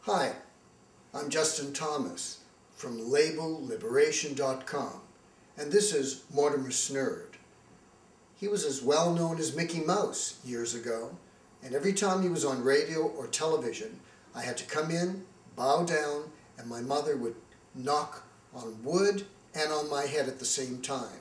Hi, I'm Justin Thomas from LabelLiberation.com, and this is Mortimer Snurd. He was as well known as Mickey Mouse years ago, and every time he was on radio or television, I had to come in, bow down, and my mother would knock on wood and on my head at the same time.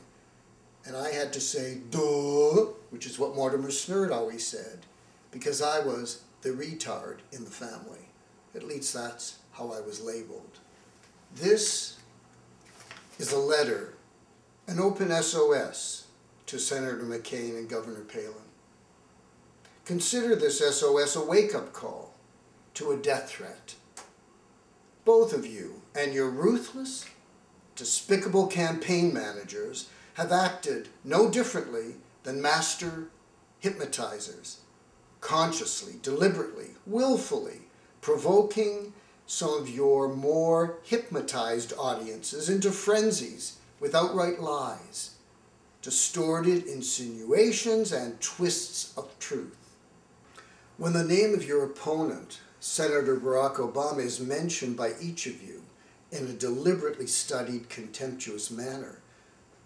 And I had to say, duh, which is what Mortimer Snurd always said, because I was the retard in the family. At least that's how I was labeled. This is a letter, an open SOS to Senator McCain and Governor Palin. Consider this SOS a wake-up call to a death threat. Both of you and your ruthless, despicable campaign managers have acted no differently than master hypnotizers, consciously, deliberately, willfully provoking some of your more hypnotized audiences into frenzies with outright lies, distorted insinuations, and twists of truth. When the name of your opponent, Senator Barack Obama, is mentioned by each of you in a deliberately studied, contemptuous manner,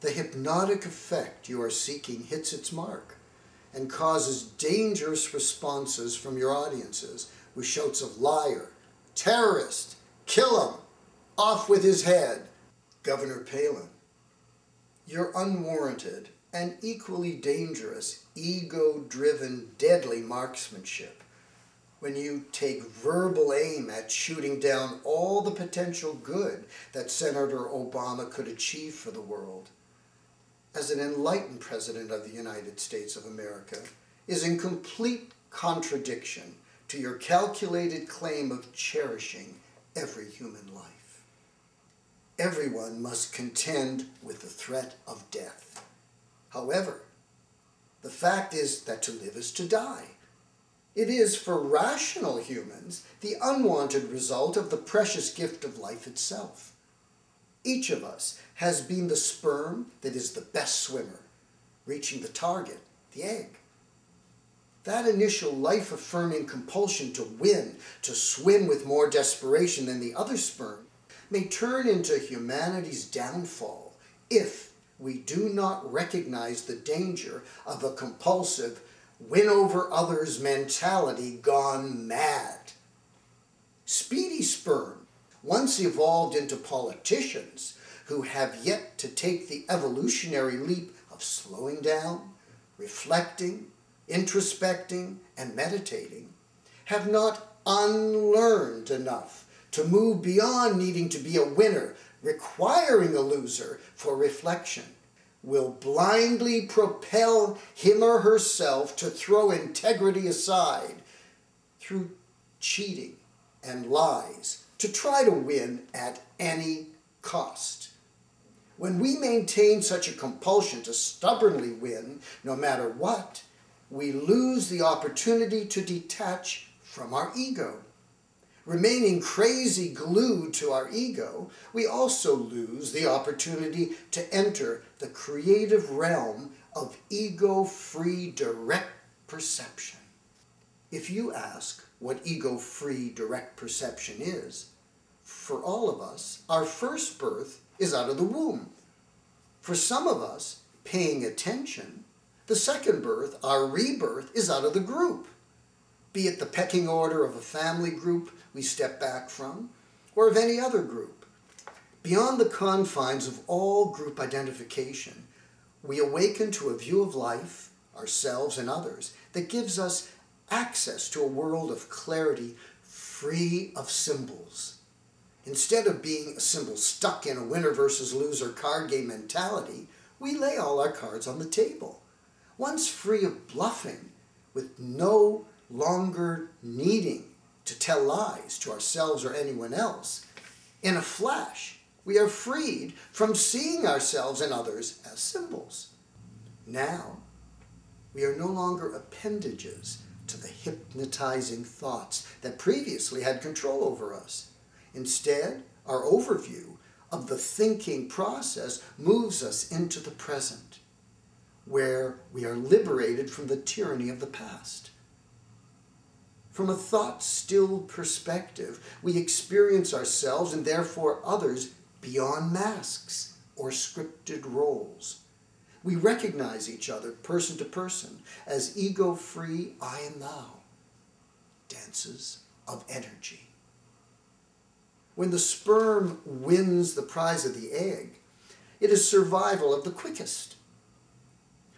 the hypnotic effect you are seeking hits its mark and causes dangerous responses from your audiences with shouts of liar, terrorist, kill him, off with his head. Governor Palin, your unwarranted and equally dangerous, ego-driven, deadly marksmanship when you take verbal aim at shooting down all the potential good that Senator Obama could achieve for the world as an enlightened President of the United States of America is in complete contradiction to your calculated claim of cherishing every human life. Everyone must contend with the threat of death. However, the fact is that to live is to die. It is, for rational humans, the unwanted result of the precious gift of life itself. Each of us has been the sperm that is the best swimmer, reaching the target, the egg. That initial life-affirming compulsion to win, to swim with more desperation than the other sperm, may turn into humanity's downfall if we do not recognize the danger of a compulsive win-over-others mentality gone mad. Speedy sperm once evolved into politicians who have yet to take the evolutionary leap of slowing down, reflecting, introspecting, and meditating, have not unlearned enough to move beyond needing to be a winner, requiring a loser for reflection, will blindly propel him or herself to throw integrity aside through cheating and lies to try to win at any cost. When we maintain such a compulsion to stubbornly win, no matter what, we lose the opportunity to detach from our ego. Remaining crazy glued to our ego, we also lose the opportunity to enter the creative realm of ego-free direct perception. If you ask what ego-free direct perception is, for all of us, our first birth is out of the womb. For some of us, paying attention, the second birth, our rebirth, is out of the group, be it the pecking order of a family group we step back from, or of any other group. Beyond the confines of all group identification, we awaken to a view of life, ourselves and others, that gives us access to a world of clarity free of symbols. Instead of being a symbol stuck in a winner versus loser card game mentality, we lay all our cards on the table. Once free of bluffing, with no longer needing to tell lies to ourselves or anyone else, in a flash, we are freed from seeing ourselves and others as symbols. Now, we are no longer appendages to the hypnotizing thoughts that previously had control over us. Instead, our overview of the thinking process moves us into the present, where we are liberated from the tyranny of the past. From a thought-stilled perspective, we experience ourselves and therefore others beyond masks or scripted roles. We recognize each other, person to person, as ego-free I and thou, dances of energy. When the sperm wins the prize of the egg, it is survival of the quickest.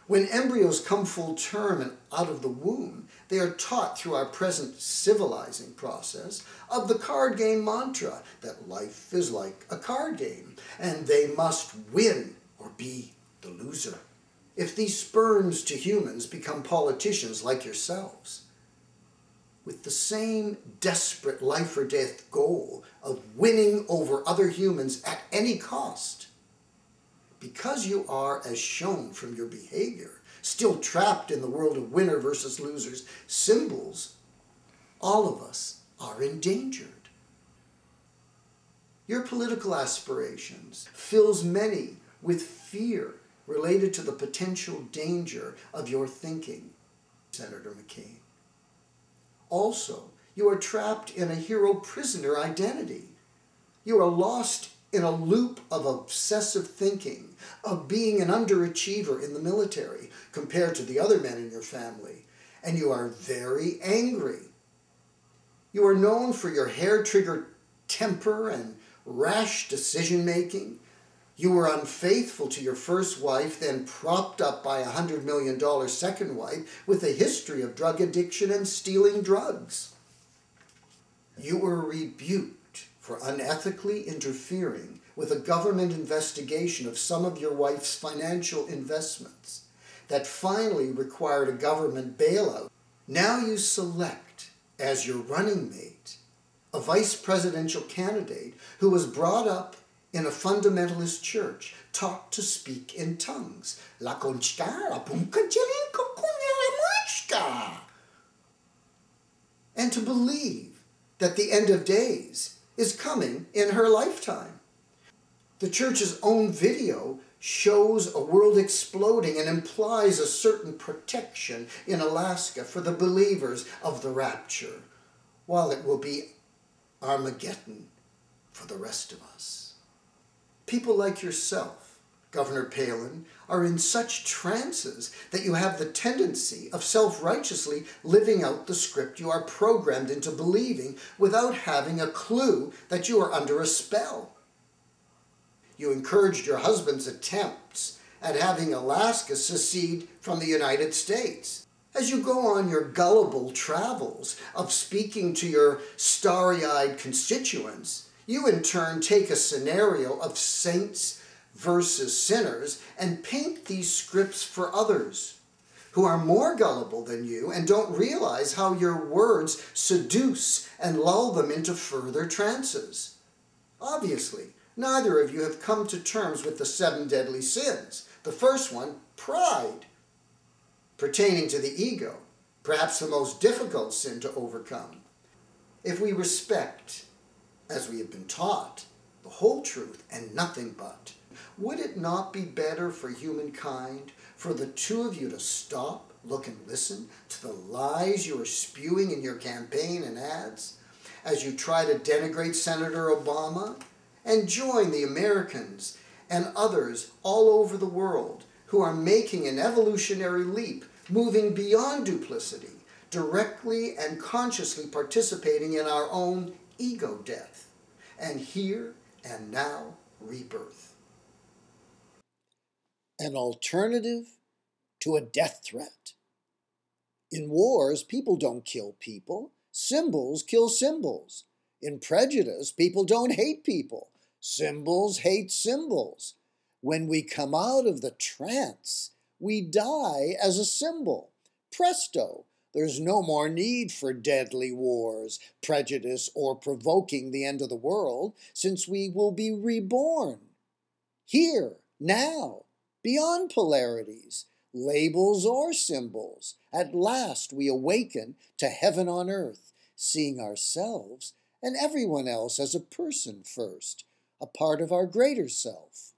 When embryos come full term and out of the womb, they are taught through our present civilizing process of the card game mantra that life is like a card game and they must win or be the loser. If these sperms to humans become politicians like yourselves, with the same desperate life or death goal of winning over other humans at any cost, because you are, as shown from your behavior, still trapped in the world of winner versus losers symbols, all of us are endangered. Your political aspirations fills many with fear related to the potential danger of your thinking, Senator McCain. Also, you are trapped in a hero-prisoner identity. You are lost in a loop of obsessive thinking, of being an underachiever in the military compared to the other men in your family, and you are very angry. You are known for your hair-triggered temper and rash decision-making. You were unfaithful to your first wife, then propped up by a $100 million second wife with a history of drug addiction and stealing drugs. You were rebuked for unethically interfering with a government investigation of some of your wife's financial investments that finally required a government bailout. Now you select as your running mate a vice presidential candidate who was brought up in a fundamentalist church, taught to speak in tongues. La conchka, la punka, jelin, kukunya, la mushka. And to believe that the end of days is coming in her lifetime. The church's own video shows a world exploding and implies a certain protection in Alaska for the believers of the rapture, while it will be Armageddon for the rest of us. People like yourself, Governor Palin, are in such trances that you have the tendency of self-righteously living out the script you are programmed into believing without having a clue that you are under a spell. You encouraged your husband's attempts at having Alaska secede from the United States. As you go on your gullible travels of speaking to your starry-eyed constituents, you in turn take a scenario of saints versus sinners and paint these scripts for others who are more gullible than you and don't realize how your words seduce and lull them into further trances. Obviously, neither of you have come to terms with the 7 deadly sins. The first one, pride, pertaining to the ego, perhaps the most difficult sin to overcome. If we respect, as we have been taught, the whole truth and nothing but, would it not be better for humankind for the two of you to stop, look and listen to the lies you are spewing in your campaign and ads as you try to denigrate Senator Obama, and join the Americans and others all over the world who are making an evolutionary leap, moving beyond duplicity, directly and consciously participating in our own ego death, and here and now rebirth. An alternative to a death threat. In wars, people don't kill people. Symbols kill symbols. In prejudice, people don't hate people. Symbols hate symbols. When we come out of the trance, we die as a symbol. Presto! There's no more need for deadly wars, prejudice, or provoking the end of the world, since we will be reborn. Here, now, beyond polarities, labels or symbols, at last we awaken to heaven on earth, seeing ourselves and everyone else as a person first, a part of our greater self.